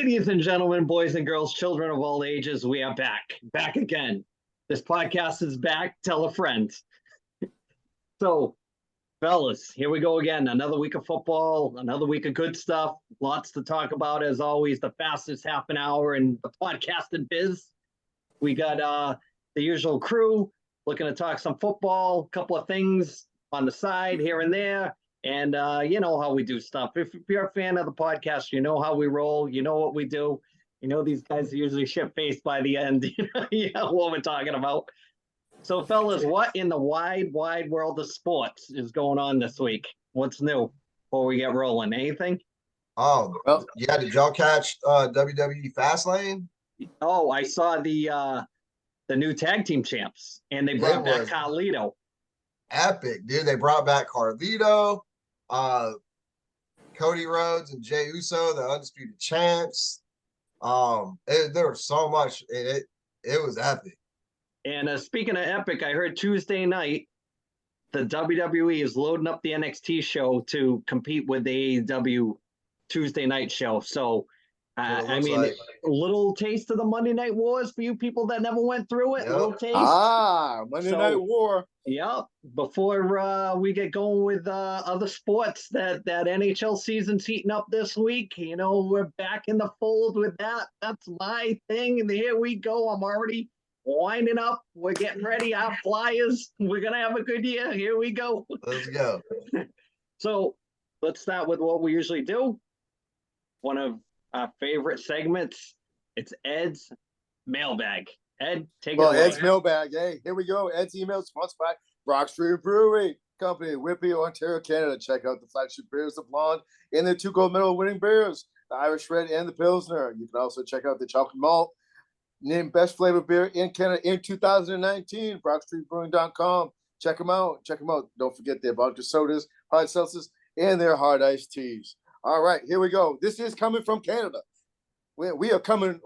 Ladies and gentlemen, boys and girls, children of all ages, we are back again. This podcast is back. Tell a friend. So, fellas, here we go again. Another week of football, another week of good stuff. Lots to talk about, as always. The fastest half an hour in the podcasting biz. We got the usual crew looking to talk some football, a couple of things on the side here and there. And you know how we do stuff. If you're a fan of the podcast, you know how we roll. You know what we do. You know these guys are usually shit-faced by the end. You know what we're talking about. So, fellas, what in the wide world of sports is going on this week? What's new before we get rolling? Anything? Oh, well, yeah. Did y'all catch WWE Fastlane? Oh, I saw the new tag team champs, and they brought back Carlito. Epic, dude. They brought back Carlito, Cody Rhodes, and Jey Uso, the undisputed champs. There was so much. It was epic. And speaking of epic, I heard Tuesday night the WWE is loading up the NXT show to compete with the AEW Tuesday night show. So, I mean, like a little taste of the Monday Night Wars for you people that never went through it. Yep. Little taste. Monday Night War. Yeah. Before we get going with other sports, that NHL season's heating up this week. You know, we're back in the fold with that. That's my thing. And here we go. I'm already winding up. We're getting ready. Our Flyers. We're going to have a good year. Here we go. Let's go. So let's start with what we usually do. One of our favorite segments. It's Ed's mailbag. Ed, take it away. Ed's mailbag. Hey, here we go. Ed's email is sponsored by Brock Street Brewery Company, Whitby, Ontario, Canada. Check out the flagship beers, the blonde and the 2 gold medal winning beers, the Irish Red and the Pilsner. You can also check out the chocolate malt, named best flavored beer in Canada in 2019. BrockStreetBrewing.com. Check them out. Don't forget their vodka sodas, hard seltzers, and their hard iced teas. All right, here we go. This is coming from Canada. We are coming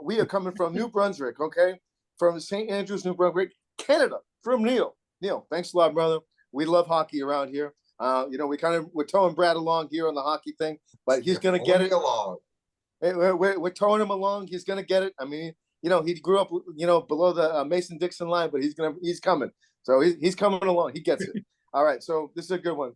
from New Brunswick, okay? From St. Andrews, New Brunswick, Canada. From Neil. Neil, thanks a lot, brother. We love hockey around here. We're towing Brad along here on the hockey thing, but he's gonna get it. Along. We're towing him along. He's gonna get it. I mean, he grew up, below the Mason-Dixon line, but he's coming. So he's coming along. He gets it. All right. So this is a good one.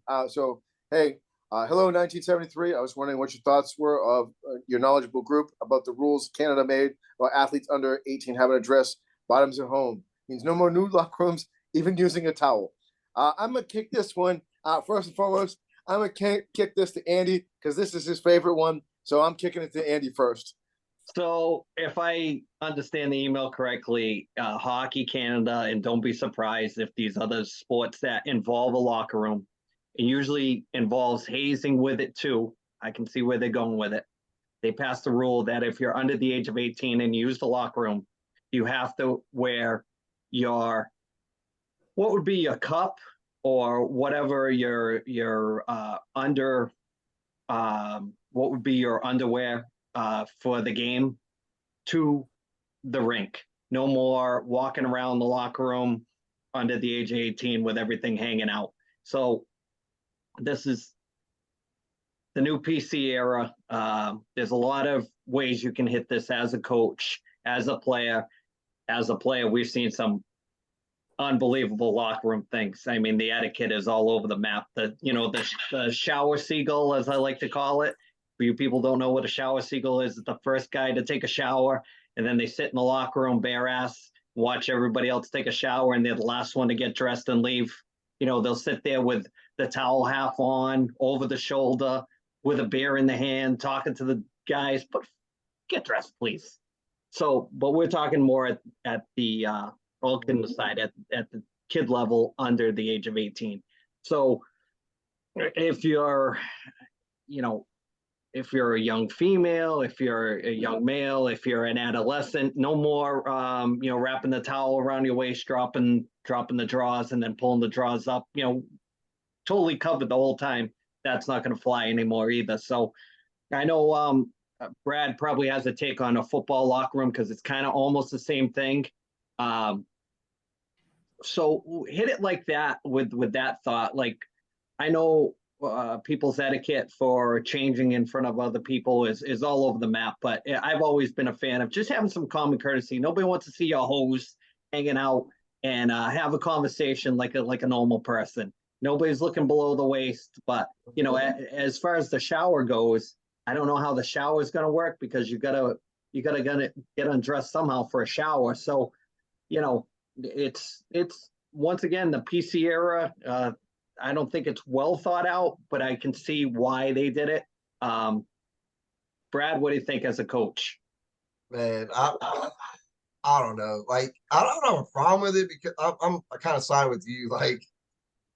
Hey. Hello, 1973. I was wondering what your thoughts were of your knowledgeable group about the rules Canada made about athletes under 18 having to dress bottoms at home. Means no more nude locker rooms, even using a towel. I'm going to kick this one. First and foremost, I'm going to kick this to Andy because this is his favorite one. So I'm kicking it to Andy first. So if I understand the email correctly, Hockey Canada, and don't be surprised if these other sports that involve a locker room, it usually involves hazing with it too. I can see where they're going with it. They passed the rule that if you're under the age of 18 and you use the locker room, you have to wear what would be your cup or whatever your what would be your underwear for the game to the rink. No more walking around the locker room under the age of 18 with everything hanging out. So this is the new PC era. There's a lot of ways you can hit this as a coach, as a player. As a player, we've seen some unbelievable locker room things. I mean, the etiquette is all over the map. The shower seagull, as I like to call it. For you people don't know what a shower seagull is, it's the first guy to take a shower, and then they sit in the locker room bare ass, watch everybody else take a shower, and they're the last one to get dressed and leave. They'll sit there with the towel half on, over the shoulder, with a beer in the hand, talking to the guys, but get dressed, please. So, but we're talking more at the all kidding aside, at the kid level under the age of 18. So if you're, if you're a young female, if you're a young male, if you're an adolescent, no more, wrapping the towel around your waist, dropping the drawers and then pulling the drawers up, totally covered the whole time. That's not going to fly anymore either. So I know Brad probably has a take on a football locker room because it's kind of almost the same thing. So hit it like that with that thought. Like, I know people's etiquette for changing in front of other people is all over the map. But I've always been a fan of just having some common courtesy. Nobody wants to see your hose hanging out and have a conversation like a normal person. Nobody's looking below the waist. But as far as the shower goes, I don't know how the shower is going to work because gonna get undressed somehow for a shower. So, it's once again the PC era. I don't think it's well thought out, but I can see why they did it. Brad, what do you think as a coach? Man, I don't know. Like, I don't have a problem with it because I kind of side with you. Like,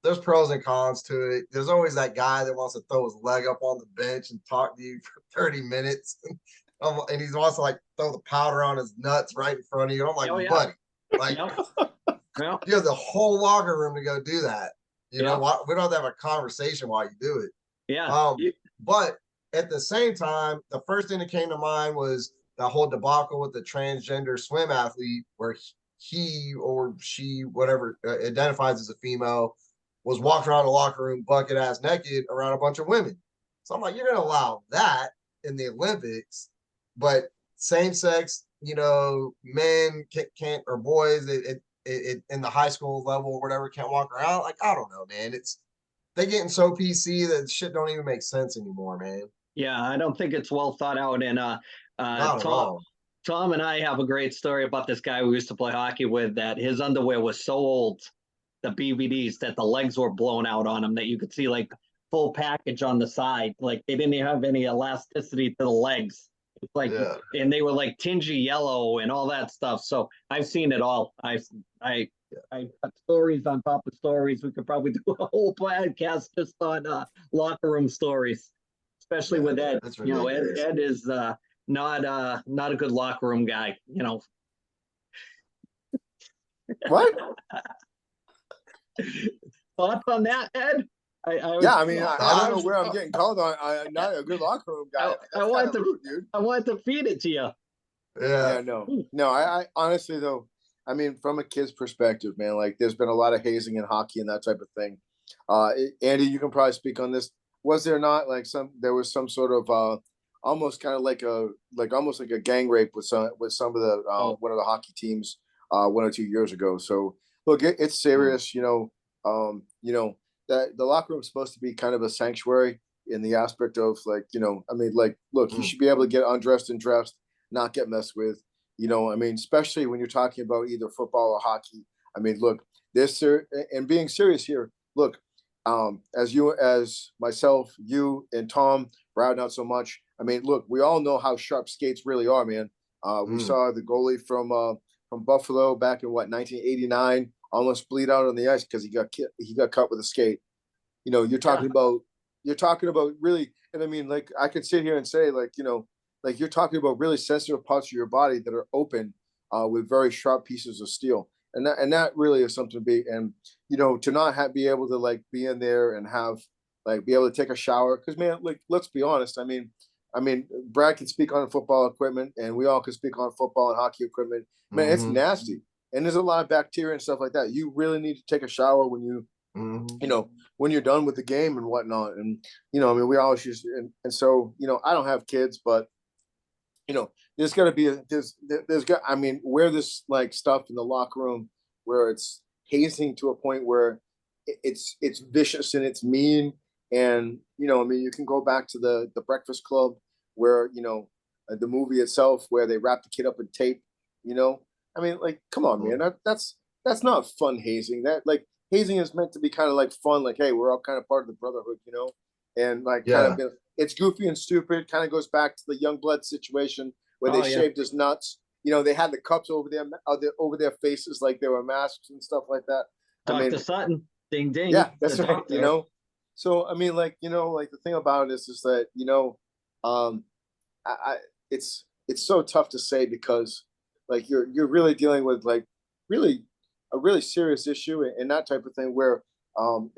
there's pros and cons to it. There's always that guy that wants to throw his leg up on the bench and talk to you for 30 minutes. And he wants to like throw the powder on his nuts right in front of you. I'm like, buddy, like you have the whole locker room to go do that. We don't have to have a conversation while you do it. Yeah. But at the same time, the first thing that came to mind was that whole debacle with the transgender swim athlete where he or she, whatever identifies as a female, was walking around the locker room bucket ass naked around a bunch of women. So I'm like, you're going to allow that in the Olympics, but same sex, men can't or boys in the high school level or whatever can't walk around. Like, I don't know, man. They getting so PC that shit don't even make sense anymore, man. Yeah, I don't think it's well thought out. And not at all. Tom and I have a great story about this guy we used to play hockey with that his underwear was so old, the BVDs, that the legs were blown out on him, that you could see like full package on the side. Like they didn't have any elasticity to the legs. It's like, and they were like tingy yellow and all that stuff. So I've seen it all. I got stories on top of stories. We could probably do a whole podcast just on locker room stories, especially with Ed. Ed is not a good locker room guy. What? Thoughts on that, Ed? I don't know where I'm getting called on. I'm not a good locker room guy. I wanted to feed it to you. Yeah, no. I honestly though, I mean, from a kid's perspective, man, like there's been a lot of hazing in hockey and that type of thing. Andy, you can probably speak on this. Was there not like there was some sort of almost kind of like almost like a gang rape with some of the one of the hockey teams 1 or 2 years ago. So look, it's serious. That the locker room is supposed to be kind of a sanctuary in the aspect of look, you should be able to get undressed and dressed, not get messed with. Especially when you're talking about either football or hockey. I mean, look, and being serious here. Look, as myself, you and Tom, Brad, not so much. I mean, look, we all know how sharp skates really are, man. We saw the goalie from Buffalo back in 1989 almost bleed out on the ice because he got cut with a skate. You're talking about really, and I mean, like I could sit here and say like you're talking about really sensitive parts of your body that are open with very sharp pieces of steel. And that really is something to be, and to not be able to like be in there and have like be able to take a shower. Cause man, like, let's be honest. I mean, Brad can speak on football equipment and we all can speak on football and hockey equipment. Man, it's nasty. And there's a lot of bacteria and stuff like that. You really need to take a shower when you, when you're done with the game and whatnot. And, we always use, and so, I don't have kids, but, there's got to be where this like stuff in the locker room where it's hazing to a point where it's vicious and it's mean. And, you can go back to the Breakfast Club where, the movie itself where they wrap the kid up in tape, come on, man, that's not fun hazing. That like hazing is meant to be kind of like fun. Like, hey, we're all kind of part of the brotherhood, and like kind of it's goofy and stupid. Kind of goes back to the Youngblood situation where they shaved his nuts. They had the cups over their faces like they were masks and stuff like that. Dr. Sutton, ding ding. Yeah, that's right. So I mean, like the thing about this is that it's so tough to say because like you're really dealing with like really a really serious issue and that type of thing where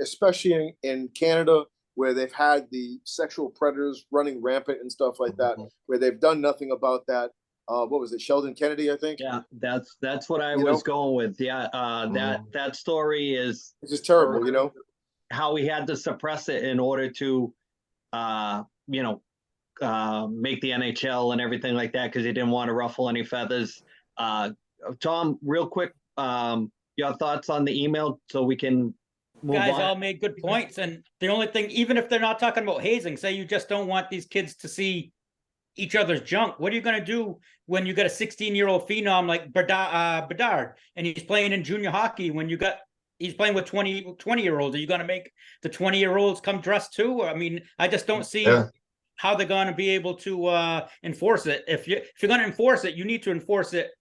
especially in Canada where they've had the sexual predators running rampant and stuff like that, where they've done nothing about that. What was it, Sheldon Kennedy, I think? Yeah, that's what I was going with. Yeah, that story is it's just terrible, how he had to suppress it in order to, you know, make the NHL and everything like that because he didn't want to ruffle any feathers. Tom, real quick, your thoughts on the email so we can move Guys on. all made good points. And the only thing, even if they're not talking about hazing, say you just don't want these kids to see each other's junk. What are you going to do when you got a 16-year-old phenom like Bedard and he's playing in junior hockey when he's playing with 20-year-olds? Are you going to make the 20-year-olds come dressed too? I mean, I just don't see how they're going to be able to enforce it. If you're going to enforce it, you need to enforce it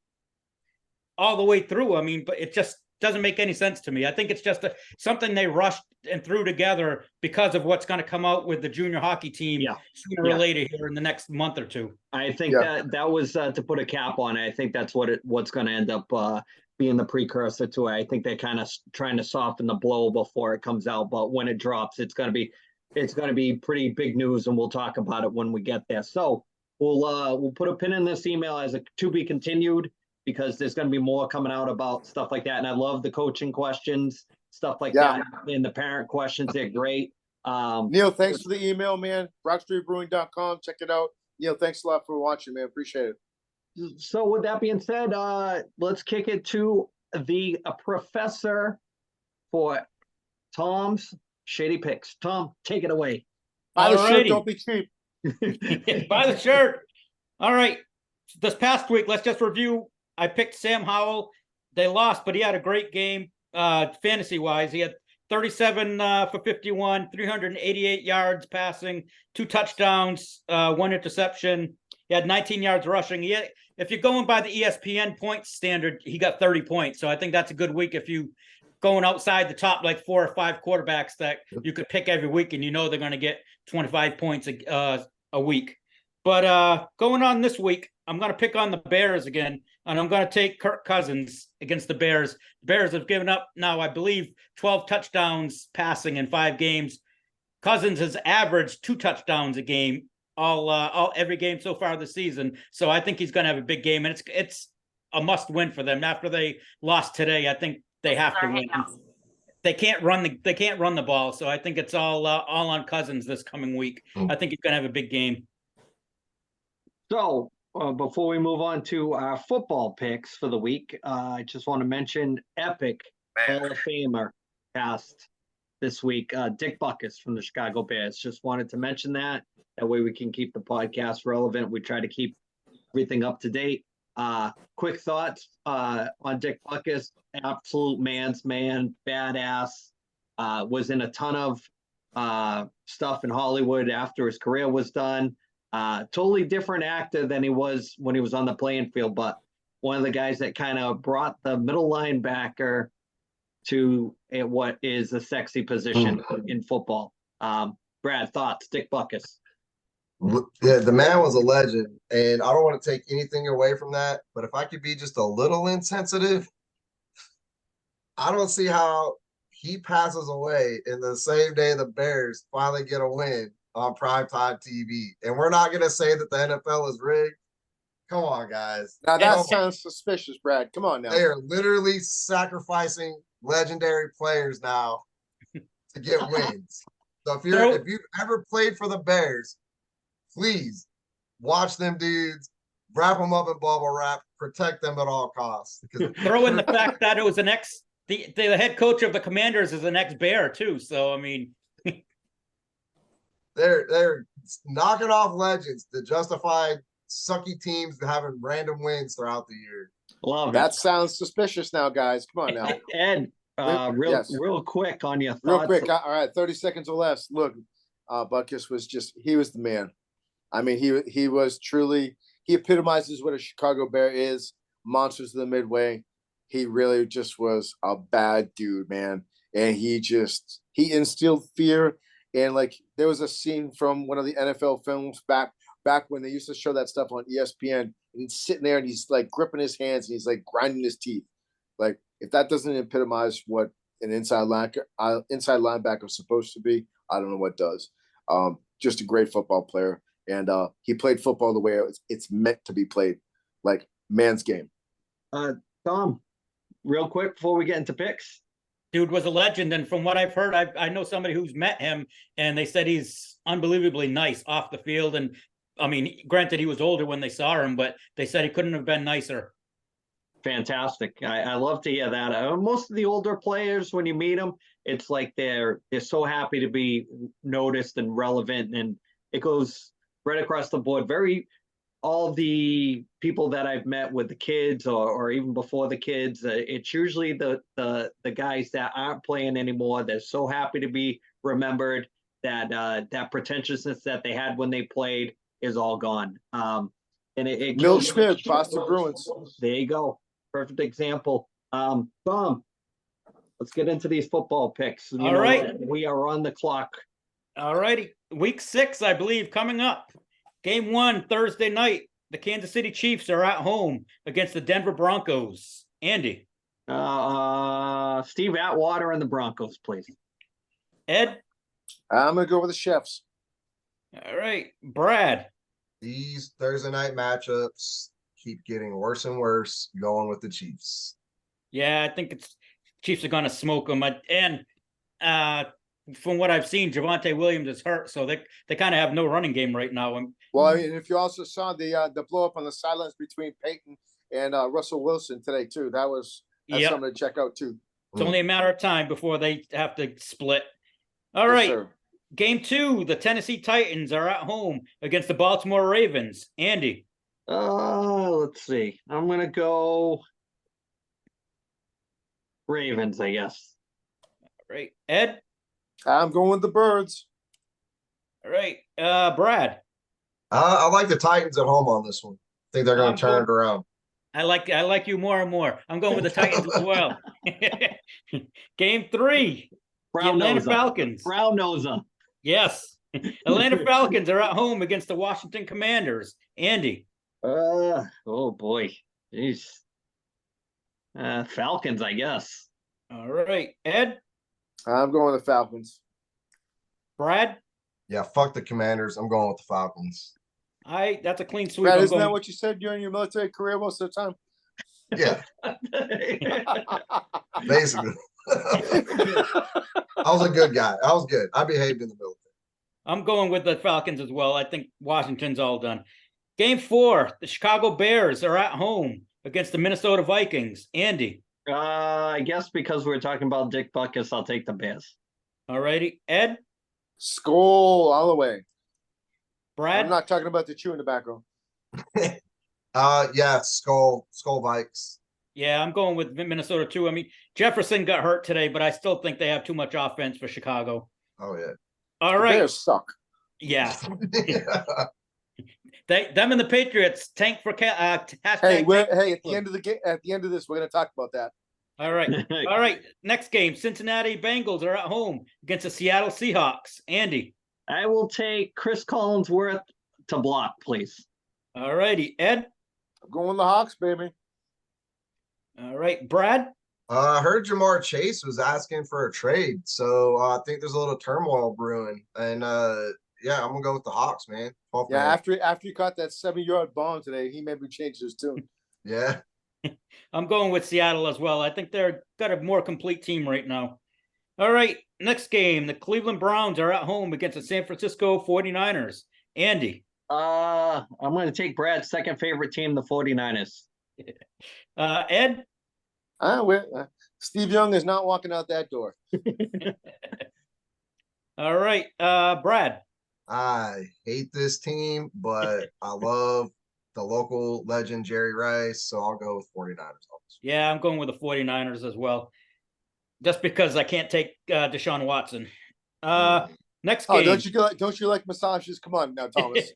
all the way through. I mean, but it just doesn't make any sense to me. I think it's just something they rushed and threw together because of what's going to come out with the junior hockey team sooner or later here in the next month or two. I think that was to put a cap on it. I think that's what's going to end up being the precursor to it. I think they're kind of trying to soften the blow before it comes out, but when it drops, it's going to be pretty big news, and we'll talk about it when we get there. So we'll put a pin in this email as a to be continued, because there's going to be more coming out about stuff like that. And I love the coaching questions, stuff like that, and the parent questions. They're great. Neil, thanks for the email, man. BrockStreetBrewing.com. Check it out. Neil, thanks a lot for watching, man. Appreciate it. So with that being said, let's kick it to the professor for Tom's Shady Picks. Tom, take it away. Buy the shirt, don't be cheap. Buy the shirt. All right. This past week, let's just review. I picked Sam Howell. They lost, but he had a great game fantasy-wise. He had 37 for 51, 388 yards passing, 2 touchdowns, 1 interception. He had 19 yards rushing. If you're going by the ESPN points standard, he got 30 points. So I think that's a good week if you going outside the top like 4 or 5 quarterbacks that you could pick every week and you know they're going to get 25 points a week. But going on this week, I'm going to pick on the Bears again, and I'm going to take Kirk Cousins against the Bears. The Bears have given up now, I believe, 12 touchdowns passing in 5 games. Cousins has averaged 2 touchdowns a game every game so far this season. So I think he's going to have a big game, and it's a must win for them. After they lost today, I think they have to win. They can't run the ball, so I think it's all on Cousins this coming week. I think he's going to have a big game. So before we move on to our football picks for the week, I just want to mention epic Hall of Famer passed this week, Dick Butkus from the Chicago Bears. Just wanted to mention that. That way we can keep the podcast relevant. We try to keep everything up to date. Quick thoughts on Dick Butkus. Absolute man's man, badass. Was in a ton of stuff in Hollywood after his career was done. Totally different actor than he was when he was on the playing field, but one of the guys that kind of brought the middle linebacker to what is a sexy position in football. Brad, thoughts? Dick Butkus. Yeah, the man was a legend, and I don't want to take anything away from that, but if I could be just a little insensitive, I don't see how he passes away in the same day the Bears finally get a win on primetime TV. And we're not going to say that the NFL is rigged. Come on, guys. Now that sounds suspicious, Brad. Come on now. They are literally sacrificing legendary players now to get wins. So if you've ever played for the Bears, please watch them dudes, wrap them up in bubble wrap, protect them at all costs. Throw in the fact that it was the head coach of the Commanders is an ex-Bear too. So I mean, they're knocking off legends to justify sucky teams having random wins throughout the year. Love that. Sounds suspicious now, guys. Come on now. Ed, real quick on your thoughts. Real quick. All right, 30 seconds or less. Look, Butkus he was the man. I mean, he was truly, he epitomizes what a Chicago Bear is. Monsters of the Midway. He really just was a bad dude, man. And he instilled fear. And like there was a scene from one of the NFL films back when they used to show that stuff on ESPN, and he's sitting there and he's like gripping his hands and he's like grinding his teeth. Like if that doesn't epitomize what an inside linebacker is supposed to be, I don't know what does. Just a great football player, and he played football the way it's meant to be played, like man's game. Tom, real quick before we get into picks. Dude was a legend, and from what I've heard, I know somebody who's met him, and they said he's unbelievably nice off the field. And I mean, granted, he was older when they saw him, but they said he couldn't have been nicer. Fantastic. I love to hear that. Most of the older players, when you meet them, it's like they're so happy to be noticed and relevant, and it goes right across the board. All the people that I've met with the kids, or even before the kids, it's usually the guys that aren't playing anymore. They're so happy to be remembered that that pretentiousness that they had when they played is all gone. And it Milt kills- Schmidt, Boston Bruins. There you go. Perfect example. Tom, let's get into these football picks. All right. We are on the clock. All righty. Week 6, I believe, coming up. Game 1, Thursday night. The Kansas City Chiefs are at home against the Denver Broncos. Andy. Steve Atwater and the Broncos, please. Ed. I'm going to go with the Chefs. All right. Brad. These Thursday night matchups keep getting worse and worse, going with the Chiefs. Yeah, I think Chiefs are going to smoke them. And from what I've seen, Javonte Williams is hurt, so they kind of have no running game right now. Well, I mean, if you also saw the blow up on the sidelines between Peyton and Russell Wilson today too, that's something to check out too. It's only a matter of time before they have to split. All Yes, right. sir. Game 2, the Tennessee Titans are at home against the Baltimore Ravens. Andy. Let's see. I'm gonna go Ravens, I guess. All right. Ed. I'm going with the Birds. All right. Brad. I like the Titans at home on this one. I think they're going I'm to turn it around. I like you more and more. I'm going with the Titans as well. Game 3. The Atlanta Falcons. Brown noser. Yes. Atlanta Falcons are at home against the Washington Commanders. Andy. Oh boy. Jeez. Falcons, I guess. All right. Ed. I'm going with the Falcons. Brad. Yeah, fuck the Commanders. I'm going with the Falcons. That's a clean sweep. Brad, isn't that what you said during your military career most of the time? Yeah, basically. I was a good guy. I was good. I behaved in the military. I'm going with the Falcons as well. I think Washington's all done. Game 4, the Chicago Bears are at home against the Minnesota Vikings. Andy. I guess because we're talking about Dick Butkus, I'll take the Bears. All righty. Ed. Skull all the way. Brad. I'm not talking about the chew in the background. Yeah, Skull Vikes. Yeah, I'm going with Minnesota too. I mean, Jefferson got hurt today, but I still think they have too much offense for Chicago. Oh yeah. All right. The Bears suck. Yeah. Them and the Patriots tank for Hey, at the end of the game, at the end of this, we're going to talk about that. All right. All right. Next game, Cincinnati Bengals are at home against the Seattle Seahawks. Andy. I will take Chris Collinsworth to block, please. All righty. Ed. I'm going the Hawks, baby. All right. Brad. I heard Jamar Chase was asking for a trade, so I think there's a little turmoil brewing. And yeah, I'm gonna go with the Hawks, man. Yeah, after he caught that 7-yard bomb today, he maybe changed his tune. Yeah. I'm going with Seattle as well. I think they're got a more complete team right now. All right. Next game, the Cleveland Browns are at home against the San Francisco 49ers. Andy. I'm going to take Brad's second favorite team, the 49ers. Ed. Steve Young is not walking out that door. All right. Brad. I hate this team, but I love the local legend, Jerry Rice, so I'll go with 49ers. Yeah, I'm going with the 49ers as well. Just because I can't take Deshaun Watson. Next game. Don't you like massages? Come on now, Thomas.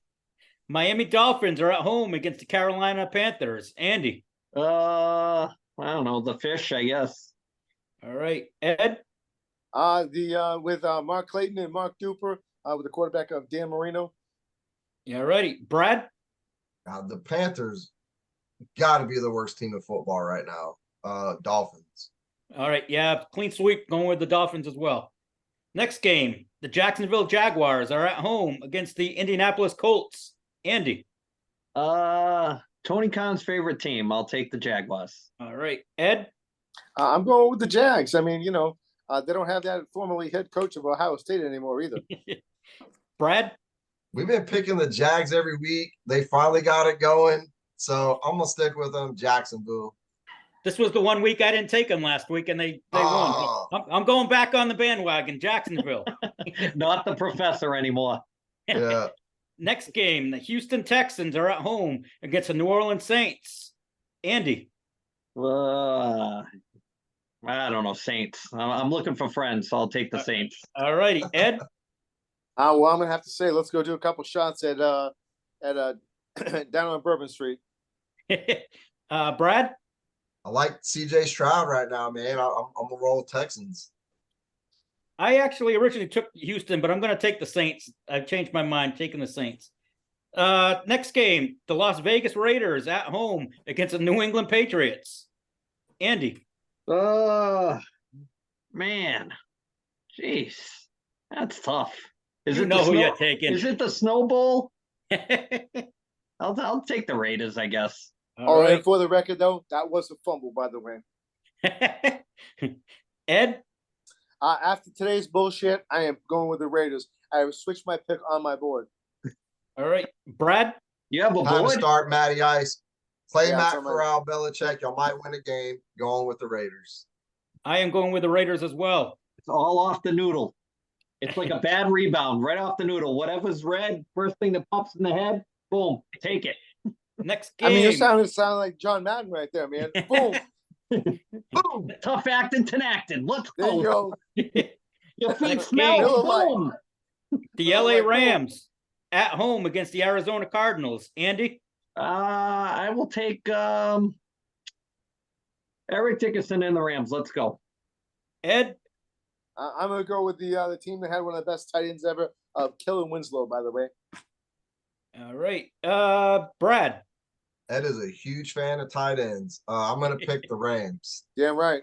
Miami Dolphins are at home against the Carolina Panthers. Andy. I don't know, the fish, I guess. All right. Ed. With Mark Clayton and Mark Duper, with the quarterback of Dan Marino. Yeah, righty. Brad. The Panthers got to be the worst team in football right now. Dolphins. All right. Yeah, clean sweep going with the Dolphins as well. Next game, the Jacksonville Jaguars are at home against the Indianapolis Colts. Andy. Tony Khan's favorite team. I'll take the Jaguars. All right. Ed. I'm going with the Jags. I mean, they don't have that formerly head coach of Ohio State anymore either. Brad? We've been picking the Jags every week. They finally got it going. So I'm going to stick with them, Jacksonville. This was the 1 week I didn't take them last week, and they won. I'm going back on the bandwagon, Jacksonville. Not the professor anymore. Yeah. Next game, the Houston Texans are at home against the New Orleans Saints. Andy? I don't know, Saints. I'm looking for friends, so I'll take the Saints. All righty. Ed? Well, I'm gonna have to say, let's go do a couple shots at down on Bourbon Street. Brad? I like CJ Stroud right now, man. I'm gonna roll Texans. I actually originally took Houston, but I'm going to take the Saints. I've changed my mind, taking the Saints. Next game, the Las Vegas Raiders at home against the New England Patriots. Andy? Man, jeez, that's tough. Is it who you're taking? Is it the Snow Bowl? I'll take the Raiders, I guess. All right. For the record, though, that was a fumble, by the way. Ed? After today's bullshit, I am going with the Raiders. I have switched my pick on my board. All right. Brad? You have a Time board? to start Matty Ice. Play Yeah, Matt it's on my- Corral, Belichick. Y'all might win a game. Going with the Raiders. I am going with the Raiders as well. It's all off the noodle. It's like a bad rebound right off the noodle. Whatever's red, first thing that pops in the head, boom, take it. Next game. I mean, you sound like John Madden right there, man. Boom. Boom, tough acting, tenactin. Let's There you go. go. Your feet Next smell. game. Boom. The LA Rams at home against the Arizona Cardinals. Andy? I will take Eric Dickerson and the Rams. Let's go. Ed? I'm going to go with the team that had one of the best tight ends ever, Kellen Winslow, by the way. All right. Brad? Ed is a huge fan of tight ends. I'm gonna pick the Rams. Damn right.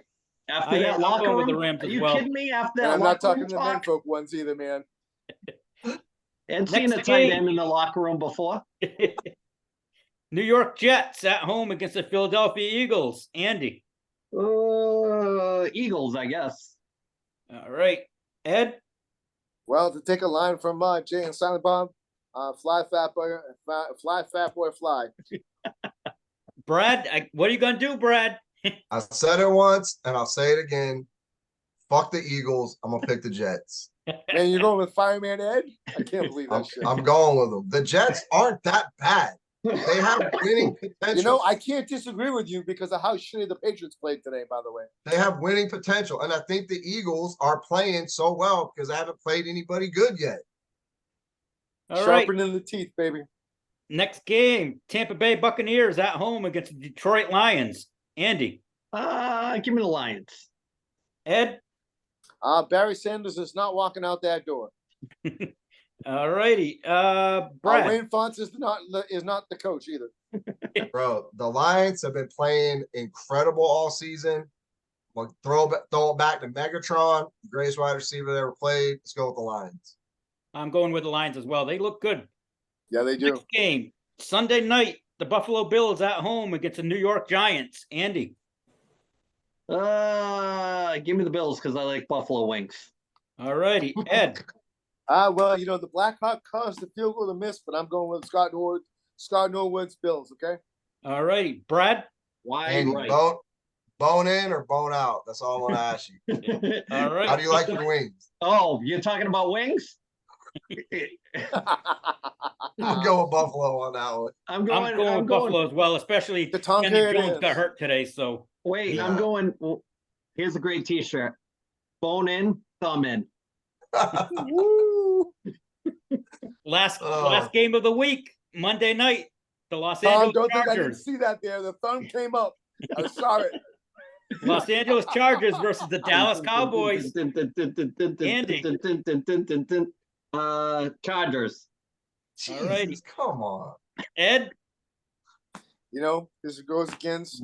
After I'm that locker going with room, the Rams are as you well. kidding me? After And that I'm not locker room talking the men talk? folk ones either, man. And seen a Next tight game. end in the locker room before. New York Jets at home against the Philadelphia Eagles. Andy? Eagles, I guess. All right. Ed? Well, to take a line from Jay and Silent Bob, fly fat boy, fly. Brad? What are you going to do, Brad? I said it once and I'll say it again. Fuck the Eagles. I'm gonna pick the Jets. Man, you're going with Fireman Ed? I can't believe that shit. I'm going with them. The Jets aren't that bad. They have winning potential. I can't disagree with you because of how shitty the Patriots played today, by the way. They have winning potential. And I think the Eagles are playing so well because I haven't played anybody good yet. All right. Sharpening the teeth, baby. Next game, Tampa Bay Buccaneers at home against the Detroit Lions. Andy? Give me the Lions. Ed? Barry Sanders is not walking out that door. All righty. Brad? Wayne Fonts is not the coach either. Bro, the Lions have been playing incredible all season. Well, throw it back to Megatron, greatest wide receiver that ever played. Let's go with the Lions. I'm going with the Lions as well. They look good. Yeah, they do. Next game, Sunday night, the Buffalo Bills at home against the New York Giants. Andy? Give me the Bills because I like buffalo wings. All righty. Ed? Well, the Blackhawk caused the field goal to miss, but I'm going with Scott Norwood's Bills, okay? All righty. Brad? Why? And Right. bone in or bone out? That's all I want to ask you. All right. How do you like your wings? Oh, you're talking about wings? I'll go with Buffalo on that one. I'm going with Buffalo as well, especially The Tonka Kenny it Jones is. got hurt today. So Wait, Yeah. I'm going. Well, here's a great T-shirt. Bone in, thumb in. Woo! last Oh. game of the week, Monday night, the Los Tom, Angeles don't think I didn't Chargers. see that there. The thumb came up. I saw it. Los Angeles Chargers versus the Dallas Cowboys. Andy. Chargers. All righty. Jesus, come on. Ed? This goes against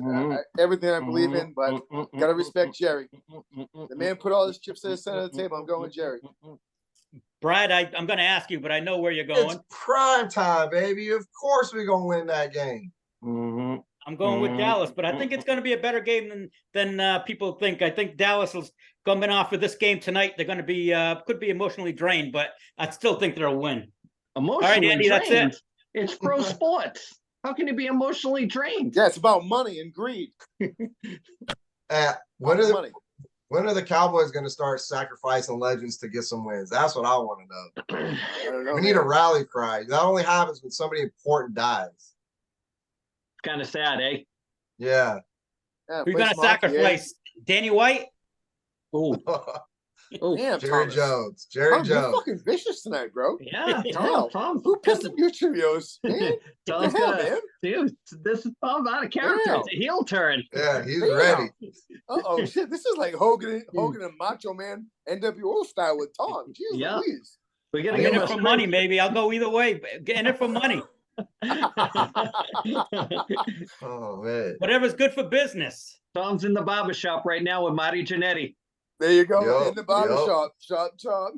everything I believe in, but gotta respect Jerry. The man put all his chips at the center of the table. I'm going with Jerry. Brad, I'm going to ask you, but I know where you're It's going. prime time, baby. Of course we're gonna win that game. I'm going with Dallas, but I think it's going to be a better game than people think. I think Dallas is coming off of this game tonight. They're going to be could be emotionally drained, but I still think they'll win. Emotionally Andy, that's drained? it. It's pro sports. How can you be emotionally drained? Yeah, it's about money and greed. When Money. when are the Cowboys going to start sacrificing legends to get some wins? That's what I want to know. I don't know. We need a rally cry. That only happens when somebody important dies. Kind of sad, eh? Yeah. Who's going to sacrifice? Danny White? Oh, Damn, Jerry Thomas. Jones. Jerry Tom, Jones. you're fucking vicious tonight, bro. yeah, Hell, Tom. Who pissed in your Cheerios, man? Tom's the hell, gonna, man? dude, this is Tom out of character. Damn. It's a heel turn. Yeah, he's Damn. ready. Uh-oh, shit. This is like Hogan and Macho Man NWO style with Tom. Jeez Yeah. Louise. We're I'm gonna in give it him for money, maybe. I'll go either way. Get in it for money. Oh, man. Whatever's good for business. Tom's in the barbershop right now with Marty Jannetty. There you go. Yup, In the barber yup. shop. Shop.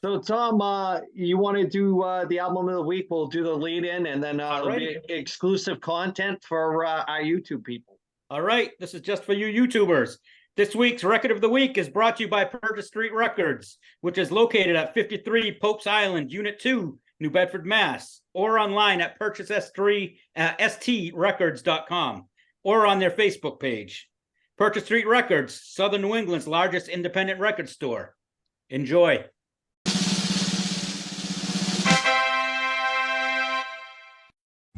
So Tom, you want to do the album of the week? We'll do the lead in, and then it'll be exclusive content for our YouTube people. All right. This is just for you YouTubers. This week's record of the week is brought to you by Purchase Street Records, which is located at 53 Pope's Island, Unit 2, New Bedford, Mass, or online at purchasestreetrecords.com or on their Facebook page. Purchase Street Records, Southern New England's largest independent record store. Enjoy.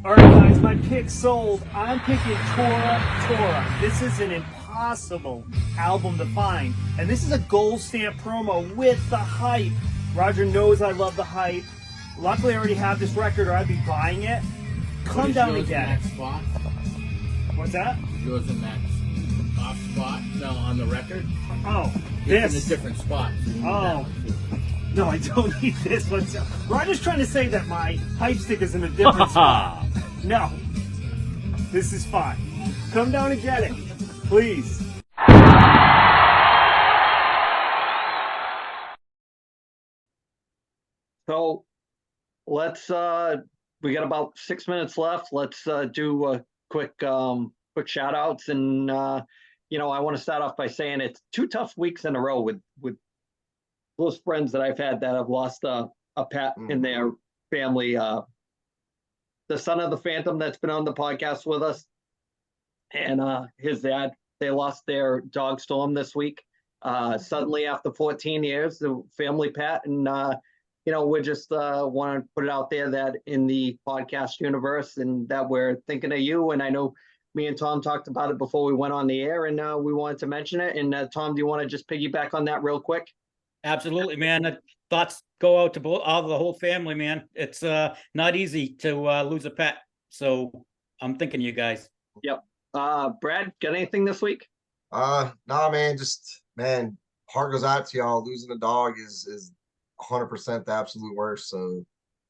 All right, guys, my pick sold. I'm picking Tora. This is an impossible album to find. And this is a gold stamp promo with the hype. Roger knows I love the hype. Luckily, I already have this record or I'd be buying it. Come down and get it. Spot? What's that? Yours in that off spot? No, on the record? Oh, It's this. in a different spot. Oh. No, I don't need this one. Roger's trying to say that my hype stick is in a different spot. No. This is fine. Come down and get it. Please. So let's we got about 6 minutes left. Let's do a quick shout outs, and I want to start off by saying it's 2 tough weeks in a row with close friends that I've had that have lost a pet in their family. The son of the Phantom that's been on the podcast with us, and his dad, they lost their dog Storm this week. Suddenly after 14 years, the family pet, and we just want to put it out there that in the podcast universe, and that we're thinking of you. And I know me and Tom talked about it before we went on the air, and we wanted to mention it. And Tom, do you want to just piggyback on that real quick? Absolutely, man. Thoughts go out to the whole family, man. It's not easy to lose a pet. So I'm thinking of you guys. Yep. Brad, got anything this week? Nah, man, heart goes out to y'all. Losing a dog is 100% the absolute worst. So,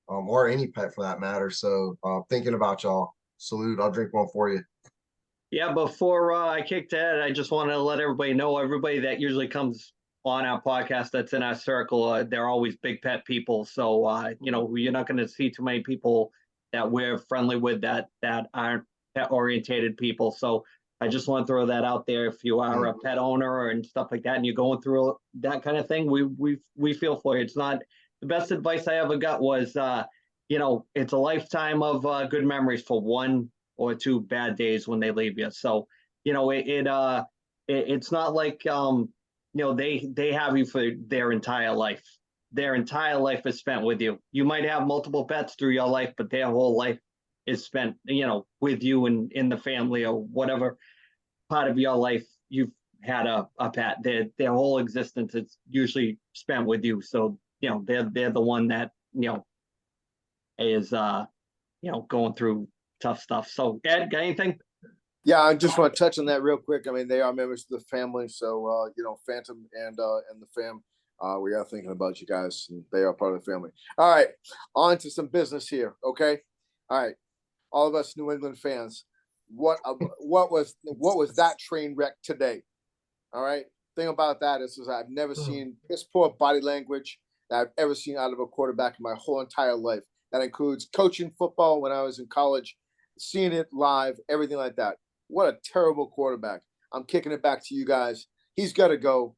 or any pet for that matter. So, thinking about y'all. Salute. I'll drink one for you. Yeah, before I kicked Ed, I just want to let everybody know, everybody that usually comes on our podcast that's in our circle, they're always big pet people. So, you're not going to see too many people that we're friendly with that aren't pet orientated people. So I just want to throw that out there. If you are a pet owner and stuff like that, and you're going through that kind of thing, we feel for you. It's not the best advice I ever got was, it's a lifetime of good memories for 1 or 2 bad days when they leave you. So, it's not like, they have you for their entire life. Their entire life is spent with you. You might have multiple pets through your life, but their whole life is spent, with you and in the family or whatever part of your life you've had a pet. Their whole existence is usually spent with you. So, they're the one that, is, going through tough stuff. So Ed, got anything? Yeah, I just want to touch on that real quick. I mean, they are members of the family, so Phantom and the fam, we are thinking about you guys, and they are part of the family. All right, on to some business here. Okay, all right, all of us New England fans, what was that train wreck today? All right, thing about that is I've never seen piss poor body language that I've ever seen out of a quarterback in my whole entire life. That includes coaching football when I was in college. seeing it live, everything like that. What a terrible quarterback. I'm kicking it back to you guys. He's got to go.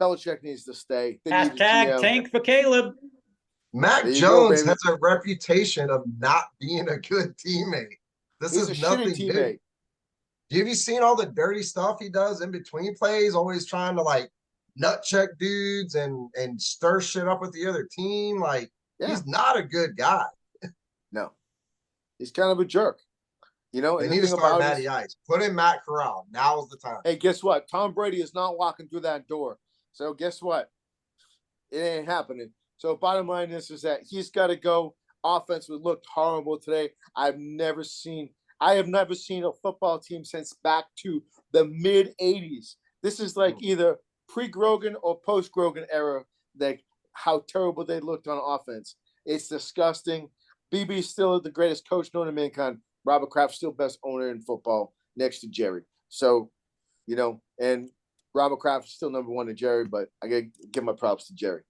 Belichick needs to stay. They need a Hashtag GM. tank for Caleb. Mac There you go, Jones baby. has a reputation of not being a good teammate. This He's a is shitty nothing teammate. new. Have you seen all the dirty stuff he does in between plays? Always trying to like nut check dudes and stir shit up with the other team. Like Yeah. he's not a good guy. No. He's kind of a jerk. You know, They and need the to thing start about it Matty is, Ice. Put in Matt Corral. Now's the time. hey, guess what? Tom Brady is not walking through that door. So guess what? It ain't happening. So bottom line is that he's got to go. Offense would look horrible today. I have never seen a football team since back to the mid 80s. This is like either pre-Grogan or post-Grogan era, like how terrible they looked on offense. It's disgusting. BB's still the greatest coach known to mankind. Robert Kraft's still best owner in football next to Jerry. So, you know, and Robert Kraft is still number one to Jerry, but I got to give my props to Jerry.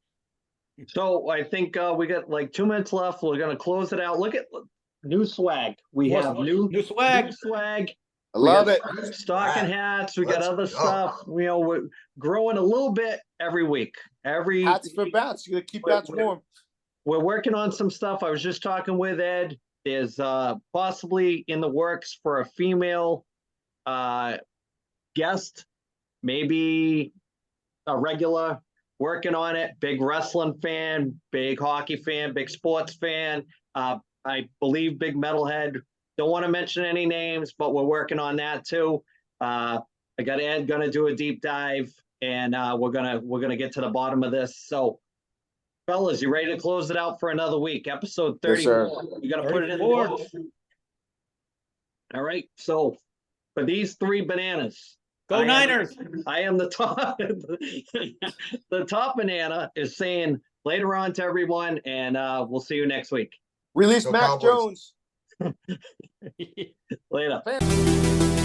So I think we got like 2 minutes left. We're gonna close it out. Look at new swag. We More have swag. new New swag. New swag. I love it. Stocking hats. We got Let's other go. stuff. You know, we're growing a little bit every week. Hats for bats. You got to keep bats warm. We're working on some stuff. I was just talking with Ed. There's possibly in the works for a female guest, maybe a regular. Working on it. Big wrestling fan, big hockey fan, big sports fan. I believe big metalhead. Don't want to mention any names, but we're working on that too. I got Ed gonna do a deep dive, and we're gonna get to the bottom of this. So, fellas, you ready to close it out for another week? Episode 34. Yes, You gotta put it in the 34. books. All right. So, for these 3 bananas. Go Niners. I am the top. The top banana is saying later on to everyone, and we'll see you next week. Release Go Mac Cowboys. Jones. Later. Fan-